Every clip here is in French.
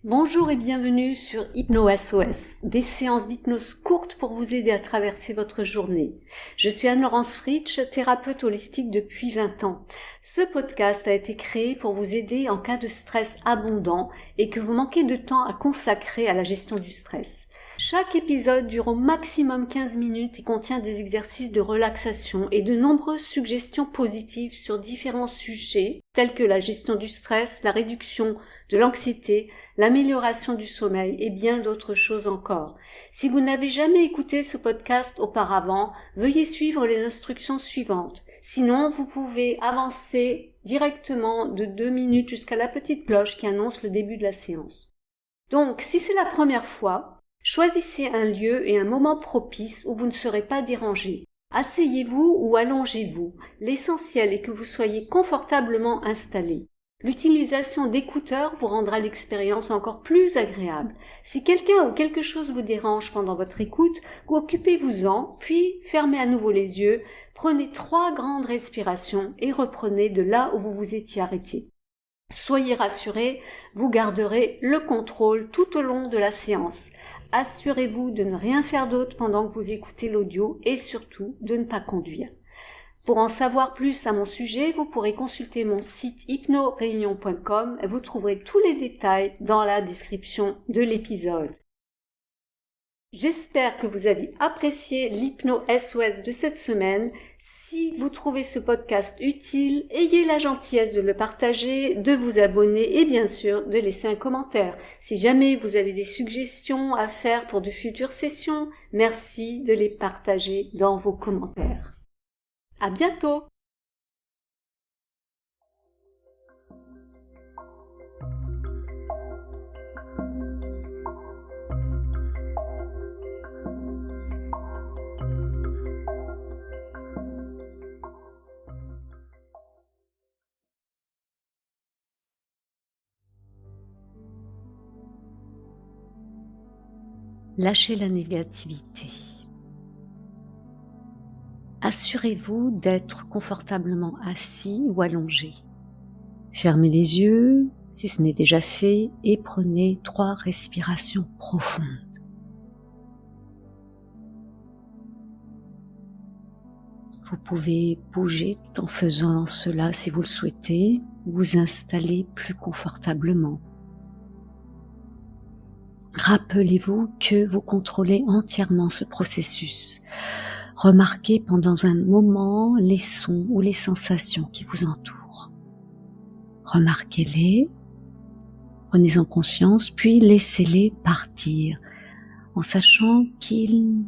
Bonjour et bienvenue sur Hypno-SOS, des séances d'hypnose courtes pour vous aider à traverser votre journée. Je suis Anne-Laurence Fritsch, thérapeute holistique depuis 20 ans. Ce podcast a été créé pour vous aider en cas de stress abondant et que vous manquez de temps à consacrer à la gestion du stress. Chaque épisode dure au maximum 15 minutes et contient des exercices de relaxation et de nombreuses suggestions positives sur différents sujets tels que la gestion du stress, la réduction de l'anxiété, l'amélioration du sommeil et bien d'autres choses encore. Si vous n'avez jamais écouté ce podcast auparavant, veuillez suivre les instructions suivantes. Sinon, vous pouvez avancer directement de 2 minutes jusqu'à la petite cloche qui annonce le début de la séance. Donc, si c'est la première fois, choisissez un lieu et un moment propice où vous ne serez pas dérangé. Asseyez-vous ou allongez-vous. L'essentiel est que vous soyez confortablement installé. L'utilisation d'écouteurs vous rendra l'expérience encore plus agréable. Si quelqu'un ou quelque chose vous dérange pendant votre écoute, occupez-vous-en, puis fermez à nouveau les yeux, prenez 3 grandes respirations et reprenez de là où vous vous étiez arrêté. Soyez rassurés, vous garderez le contrôle tout au long de la séance. Assurez-vous de ne rien faire d'autre pendant que vous écoutez l'audio et surtout de ne pas conduire. Pour en savoir plus à mon sujet, vous pourrez consulter mon site hypnoréunion.com et vous trouverez tous les détails dans la description de l'épisode. J'espère que vous avez apprécié l'Hypno-SOS de cette semaine. Si vous trouvez ce podcast utile, ayez la gentillesse de le partager, de vous abonner et bien sûr de laisser un commentaire. Si jamais vous avez des suggestions à faire pour de futures sessions, merci de les partager dans vos commentaires. À bientôt! Lâchez la négativité. Assurez-vous d'être confortablement assis ou allongé. Fermez les yeux, si ce n'est déjà fait, et prenez 3 respirations profondes. Vous pouvez bouger tout en faisant cela si vous le souhaitez, vous installer plus confortablement. Rappelez-vous que vous contrôlez entièrement ce processus. Remarquez pendant un moment les sons ou les sensations qui vous entourent. Remarquez-les, prenez-en conscience, puis laissez-les partir en sachant qu'ils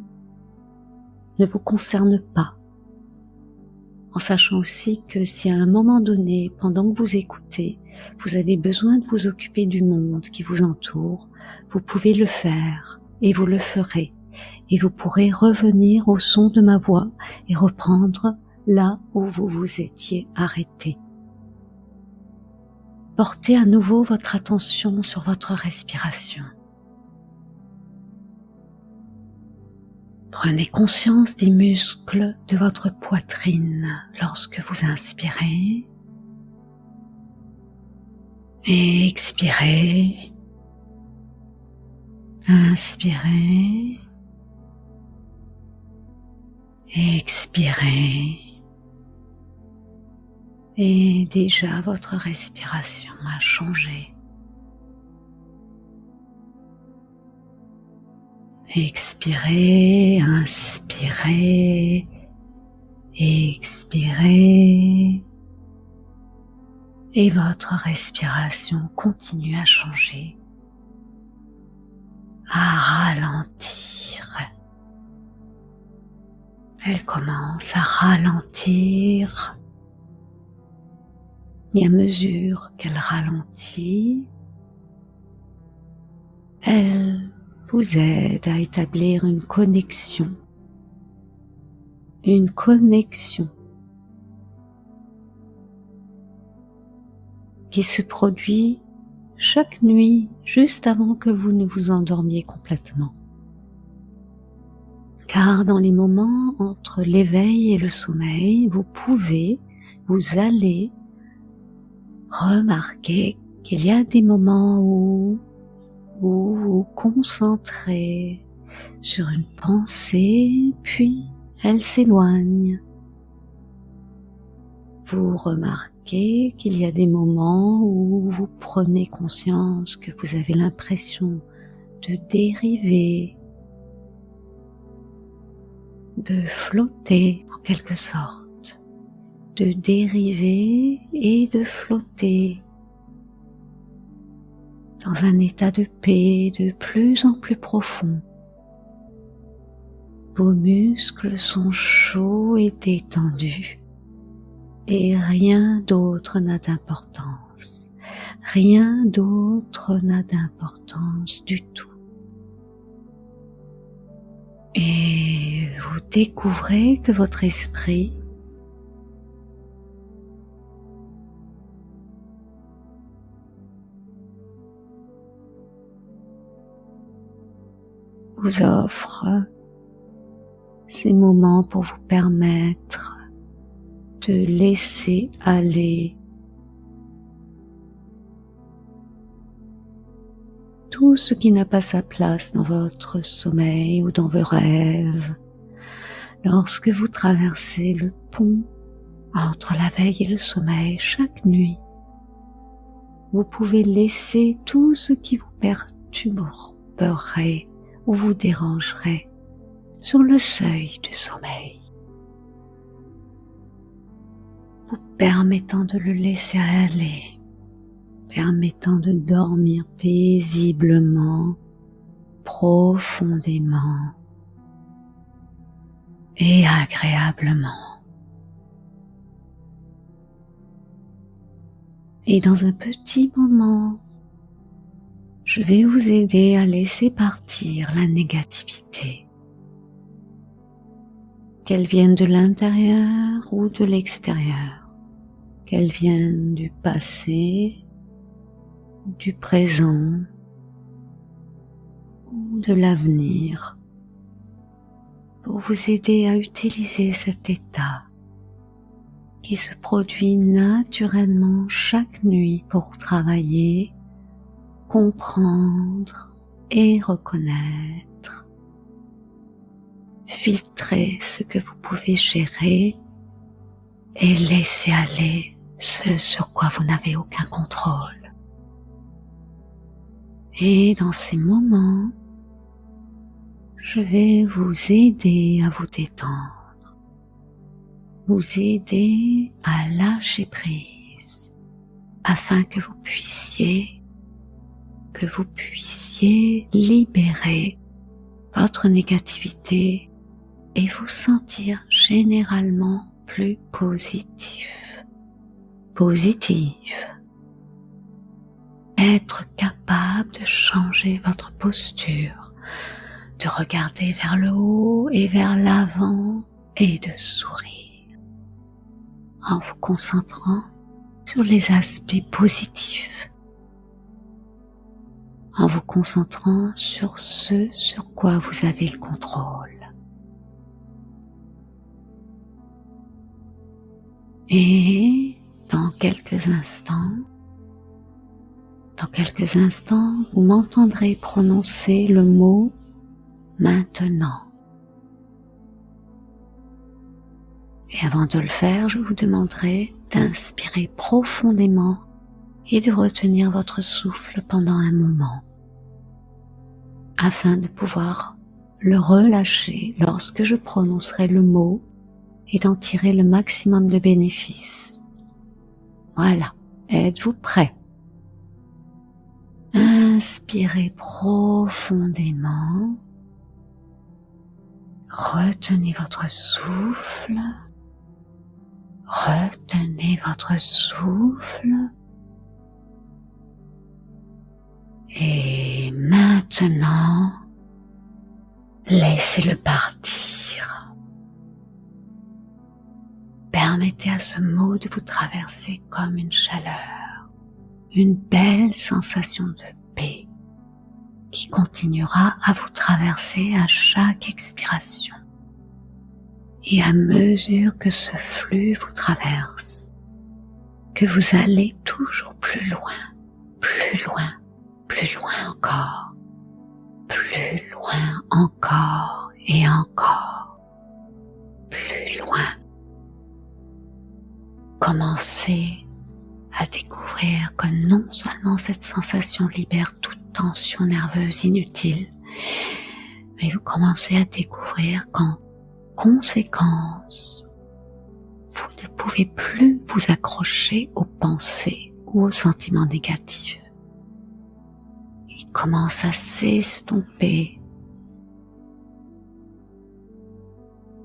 ne vous concernent pas. En sachant aussi que si à un moment donné, pendant que vous écoutez, vous avez besoin de vous occuper du monde qui vous entoure, vous pouvez le faire et vous le ferez. Et vous pourrez revenir au son de ma voix et reprendre là où vous vous étiez arrêté. Portez à nouveau votre attention sur votre respiration. Prenez conscience des muscles de votre poitrine lorsque vous inspirez et expirez. Inspirez. Expirez. Et déjà votre respiration a changé. Expirez, inspirez, expirez. Et votre respiration continue à changer, à ralentir. Elle commence à ralentir. Et à mesure qu'elle ralentit, elle vous aide à établir une connexion qui se produit chaque nuit juste avant que vous ne vous endormiez complètement. Car dans les moments entre l'éveil et le sommeil, vous allez remarquer qu'il y a des moments où Vous vous concentrez sur une pensée, puis elle s'éloigne. Vous remarquez qu'il y a des moments où vous prenez conscience que vous avez l'impression de dériver, de flotter en quelque sorte, de dériver et de flotter dans un état de paix de plus en plus profond. Vos muscles sont chauds et détendus et rien d'autre n'a d'importance. Rien d'autre n'a d'importance du tout. Et vous découvrez que votre esprit vous offre ces moments pour vous permettre de laisser aller tout ce qui n'a pas sa place dans votre sommeil ou dans vos rêves. Lorsque vous traversez le pont entre la veille et le sommeil chaque nuit, vous pouvez laisser tout ce qui vous perturberait ou vous dérangerait sur le seuil du sommeil, vous permettant de le laisser aller, permettant de dormir paisiblement, profondément et agréablement. Et dans un petit moment, je vais vous aider à laisser partir la négativité, qu'elle vienne de l'intérieur ou de l'extérieur, qu'elle vienne du passé, du présent ou de l'avenir, pour vous aider à utiliser cet état qui se produit naturellement chaque nuit pour travailler, comprendre et reconnaître, filtrer ce que vous pouvez gérer et laisser aller ce sur quoi vous n'avez aucun contrôle. Et dans ces moments, je vais vous aider à vous détendre, vous aider à lâcher prise, afin que vous puissiez libérer votre négativité et vous sentir généralement plus positive. Être capable de changer votre posture, de regarder vers le haut et vers l'avant et de sourire en vous concentrant sur les aspects positifs, en vous concentrant sur ce sur quoi vous avez le contrôle. Et dans quelques instants, vous m'entendrez prononcer le mot « maintenant ». Et avant de le faire, je vous demanderai d'inspirer profondément et de retenir votre souffle pendant un moment, afin de pouvoir le relâcher lorsque je prononcerai le mot et d'en tirer le maximum de bénéfices. Voilà, êtes-vous prêts? Inspirez profondément, retenez votre souffle, et maintenant, laissez-le partir. Permettez à ce mot de vous traverser comme une chaleur, une belle sensation de paix qui continuera à vous traverser à chaque expiration. Et à mesure que ce flux vous traverse, que vous allez toujours plus loin encore, plus loin encore et encore, plus loin. Commencez à découvrir que non seulement cette sensation libère toute tension nerveuse inutile, mais vous commencez à découvrir qu'en conséquence, vous ne pouvez plus vous accrocher aux pensées ou aux sentiments négatifs. Ils commencent à s'estomper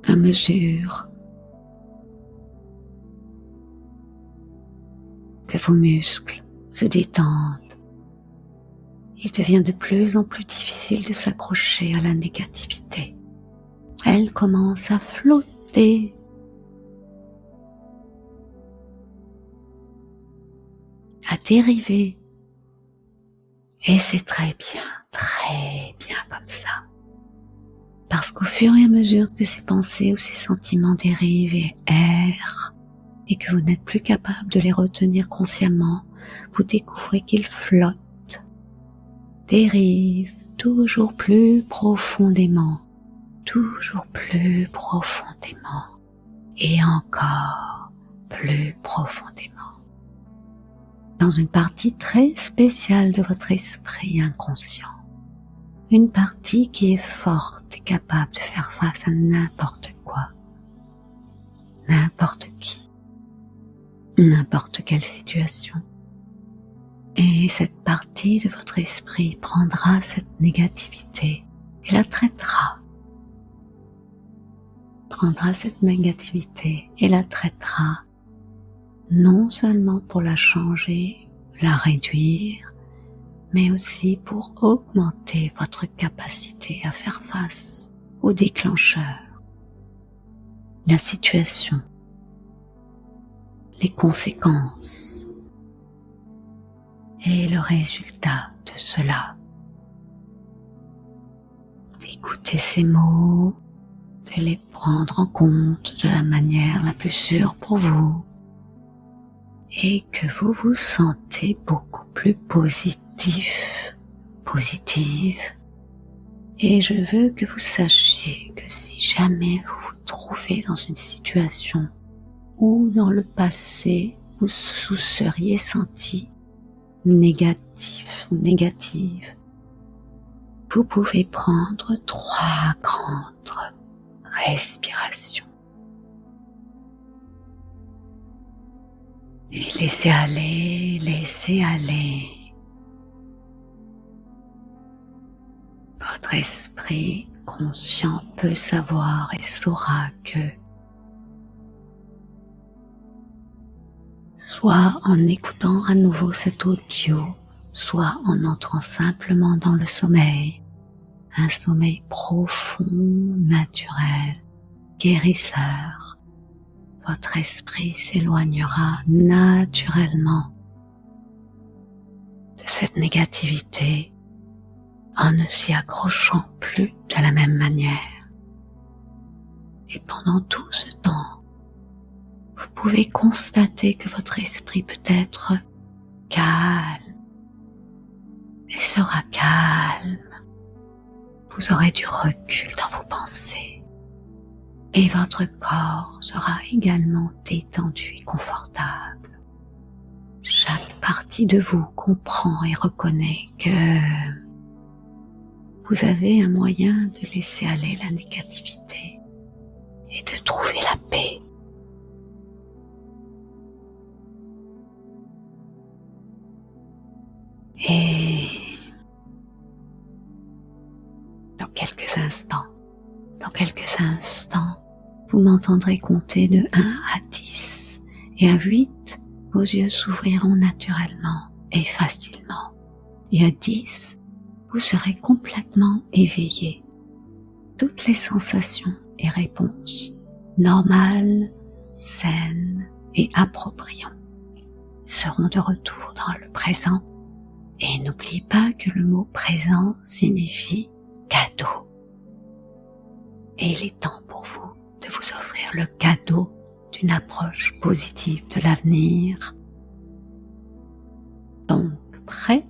à mesure que vos muscles se détendent. Il devient de plus en plus difficile de s'accrocher à la négativité. Elle commence à flotter, à dériver. Et c'est très bien comme ça. Parce qu'au fur et à mesure que ces pensées ou ces sentiments dérivent et errent, et que vous n'êtes plus capable de les retenir consciemment, vous découvrez qu'ils flottent, dérivent toujours plus profondément, et encore plus profondément. Dans une partie très spéciale de votre esprit inconscient. Une partie qui est forte et capable de faire face à n'importe quoi, n'importe qui, n'importe quelle situation. Et cette partie de votre esprit prendra cette négativité et la traitera. Non seulement pour la changer, la réduire, mais aussi pour augmenter votre capacité à faire face aux déclencheurs, la situation, les conséquences et le résultat de cela. D'écouter ces mots, de les prendre en compte de la manière la plus sûre pour vous et que vous vous sentez beaucoup plus positive. Et je veux que vous sachiez que si jamais vous vous trouvez dans une situation où dans le passé vous vous seriez senti négatif ou négative, vous pouvez prendre 3 grandes respirations et laissez aller. Votre esprit conscient peut savoir et saura que soit en écoutant à nouveau cet audio, soit en entrant simplement dans le sommeil, un sommeil profond, naturel, guérisseur, votre esprit s'éloignera naturellement de cette négativité en ne s'y accrochant plus de la même manière. Et pendant tout ce temps, vous pouvez constater que votre esprit peut être calme et sera calme. Vous aurez du recul dans vos pensées et votre corps sera également détendu et confortable. Chaque partie de vous comprend et reconnaît que vous avez un moyen de laisser aller la négativité et de trouver la paix. Et dans quelques instants, vous m'entendrez compter de 1 à 10 et à 8, vos yeux s'ouvriront naturellement et facilement. Et à 10, vous serez complètement éveillé. Toutes les sensations et réponses normales, saines et appropriées seront de retour dans le présent. Et n'oubliez pas que le mot présent signifie cadeau. Et il est temps pour vous de vous offrir le cadeau d'une approche positive de l'avenir. Donc, prêt?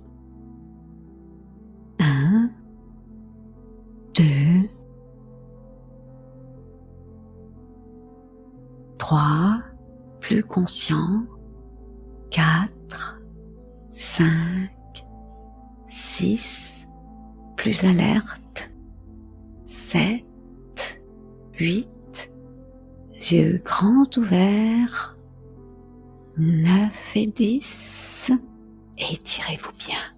1, 3, plus conscient, 4, 5, 6, plus alerte, 7, 8, yeux grands ouverts, 9 et 10, étirez-vous bien.